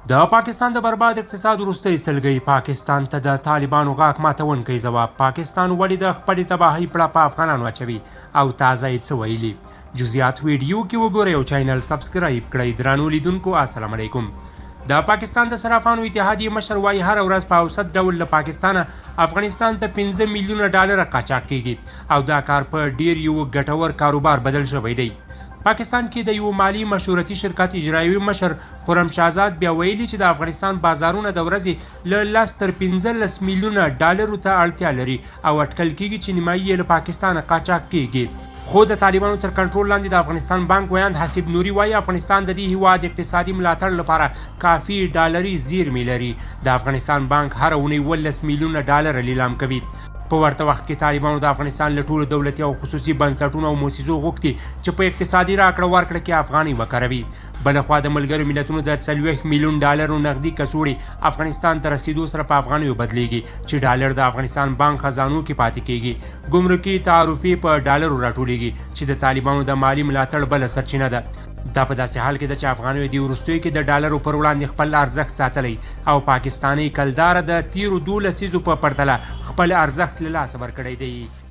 د پاکستان د برباد اقتصاد وروستی سلګۍ پاکستان ته د طالبانو غاښ ماتونکی ځواب. پاکستان ولې د خپلې تباهۍ پړه په افغانانو اچوي او تازه یې څه ویلي؟ جزئیات ویډیو کې وګورئ او چینل سبسکرایب کړئ. درنو لیدونکو السلام علیکم. د پاکستان د صرافانو اتحادیې مشر وایي هره ورځ په اوسط ډول له پاکستانه افغانستان ته 15 میلیونه ډالر قاچاق کیږي او دا کار په ډیر یو ګټور کاروبار بدل شوی دی. پاکستان کې د یو مالی مشورتي شرکت اجرایوي مشر خرم شهزاد بیا ویلي چې د افغانستان بازارونه د ورځې له 10 تر 15 میلیونه ډالرو ته اړتیا لري او اټکل کیږي چې نیمایي یې له پاکستانه قاچاق کیږي. خو د طالبانو تر کنټرول لاندې د افغانستان بانک ویاند حسیب نوري وایي افغانستان د دې هیواد اقتصادي ملاتړ لپاره کافي ډالري زیرمې لري. د افغانستان بانک هره اونۍ 18 میلیونه ډالر لیلام کوي. په ورته وخت کې طالبانو د افغانستان له ټولو دولتي او خصوصي بنسټونو او مؤسسو غوښتي چې په اقتصادي راکړه ورکړه کې افغانۍ وکاروي. بلخوا د ملګرو ملتونو د 40 میلیون ډالرو نغدي کڅوړې افغانستان ته رسیدو سره په افغانیو بدلیږي چې ډالر د افغانستان بانک خزانو کې پاتې کیږي. ګمرکي تعرفې په ډالرو راټولیږي چې د طالبانو د مالی ملاتړ بله سرچینه ده. دا په داسې حال کې ده چې افغانیو د وروستیو کې د ډالرو پر وړاندې خپل ارزښت ساتلی او پاکستاني کلدار د تیرو 12 لسیزو په پرتله خپل ارزښت له لاسه ورکړی دی.